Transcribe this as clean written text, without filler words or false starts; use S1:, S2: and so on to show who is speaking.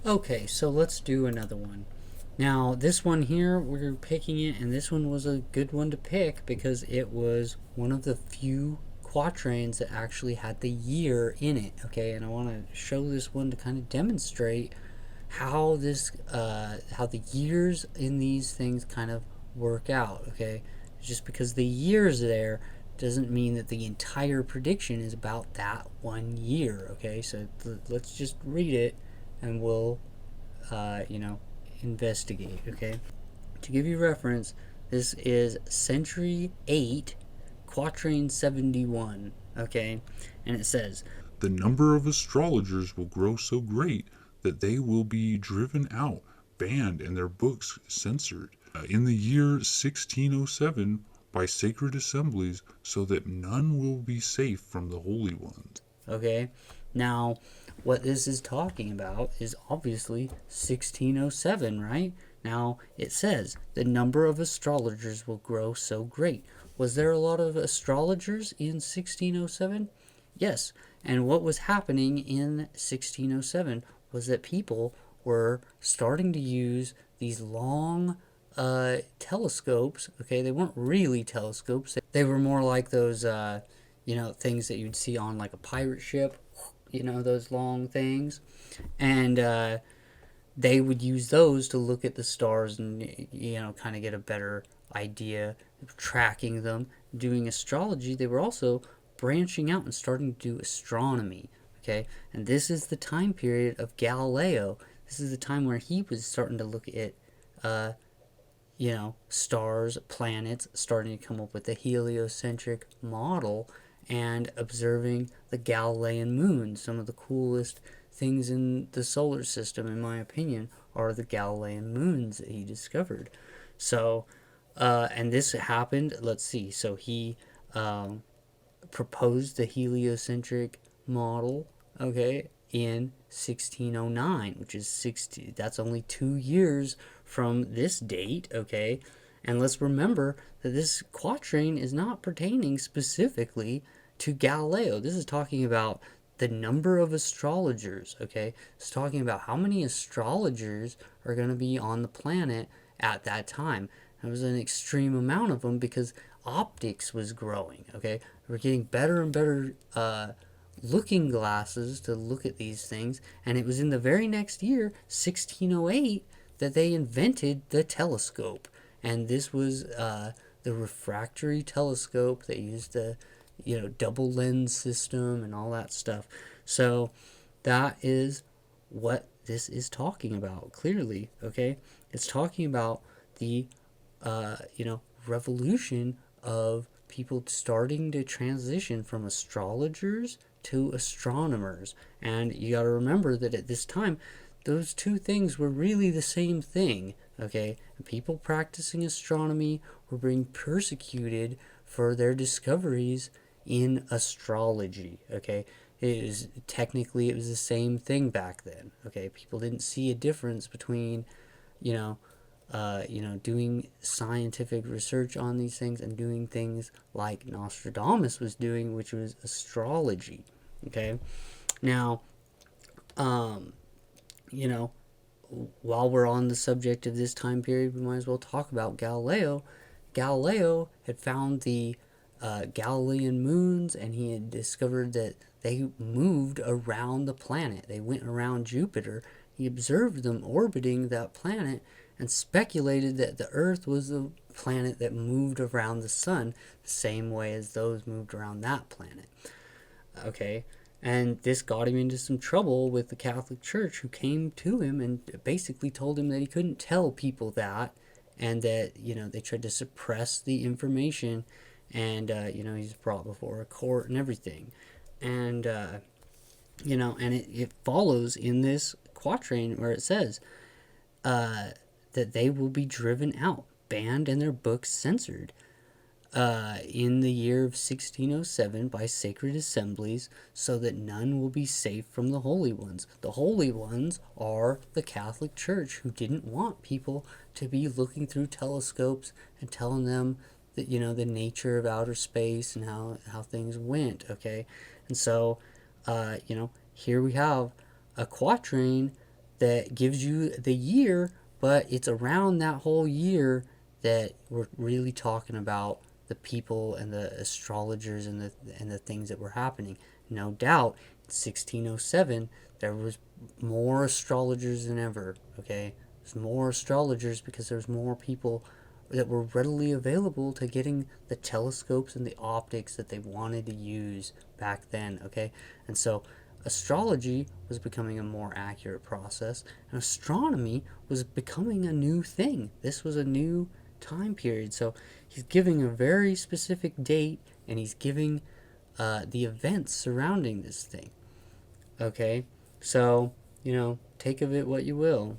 S1: Okay, so let's do another one. Now, this one here, we're picking it, and this one was a good one to pick because it was one of the few quatrains that actually had the year in it. Okay, and I want to show this one to kind of demonstrate how the years in these things kind of work out. Okay, just because the year's there doesn't mean that the entire prediction is about that 1 year. Okay, so let's just read it, and we'll uh, you know, investigate. Okay, to give you reference, this is Century 8, Quatrain 71. Okay, and it says,
S2: The number of astrologers will grow so great that they will be driven out, banned, and their books censored in the year 1607 by sacred assemblies, so that none will be safe from the holy ones.
S1: okay, now what this is talking about is obviously 1607, right? Now it says the number of astrologers will grow so great. Was there a lot of astrologers in 1607? Yes. And what was happening in 1607 was that people were starting to use these long telescopes. Okay, they weren't really telescopes. They were more like those, things that you'd see on like a pirate ship. Those long things, and they would use those to look at the stars and kind of get a better idea of tracking them. Doing astrology, they were also branching out and starting to do astronomy. Okay, and this is the time period of Galileo. This is the time where he was starting to look at uh, stars, planets, starting to come up with the heliocentric model and observing the Galilean moon. Some of the coolest things in the solar system, in my opinion, are the Galilean moons that he discovered. So, and this happened, let's see, so he um, proposed the heliocentric model, okay, in 1609, which is 60, that's only 2 years from this date, okay? And let's remember that this quatrain is not pertaining specifically to Galileo. This is talking about the number of astrologers, okay? It's talking about how many astrologers are going to be on the planet at that time. There was an extreme amount of them because optics was growing, okay? We're getting better and better looking glasses to look at these things, and it was in the very next year, 1608, that they invented the telescope. And this was the refractory telescope. They used the double lens system and all that stuff. So that is what this is talking about clearly. Okay, it's talking about the revolution of people starting to transition from astrologers to astronomers. And you got to remember that at this time, those two things were really the same thing. Okay, and people practicing astronomy were being persecuted for their discoveries in astrology. Okay, it was the same thing back then. Okay, people didn't see a difference between, you know, doing scientific research on these things and doing things like Nostradamus was doing, which was astrology. Okay, now, um, you know, while we're on the subject of this time period, we might as well talk about Galileo. Galileo had found the Galilean moons, and he had discovered that they moved around the planet. They went around Jupiter. He observed them orbiting that planet and speculated that the Earth was the planet that moved around the sun the same way as those moved around that planet. Okay, and this got him into some trouble with the Catholic Church, who came to him and basically told him that he couldn't tell people that, and that they tried to suppress the information, and he's brought before a court and everything, and and it follows in this quatrain where it says that they will be driven out, banned, and their books censored in the year of 1607 by sacred assemblies, so that none will be safe from the holy ones. The holy ones are the Catholic Church, who didn't want people to be looking through telescopes and telling them that, the nature of outer space and how things went, okay? And so, here we have a quatrain that gives you the year, but it's around that whole year that we're really talking about the people and the astrologers and the things that were happening. No doubt, in 1607 there was more astrologers than ever. Okay, there's more astrologers because there's more people that were readily available to getting the telescopes and the optics that they wanted to use back then. Okay, and so astrology was becoming a more accurate process, and astronomy was becoming a new thing. This was a new time period. So he's giving a very specific date, and he's giving the events surrounding this thing. Okay, so take of it what you will.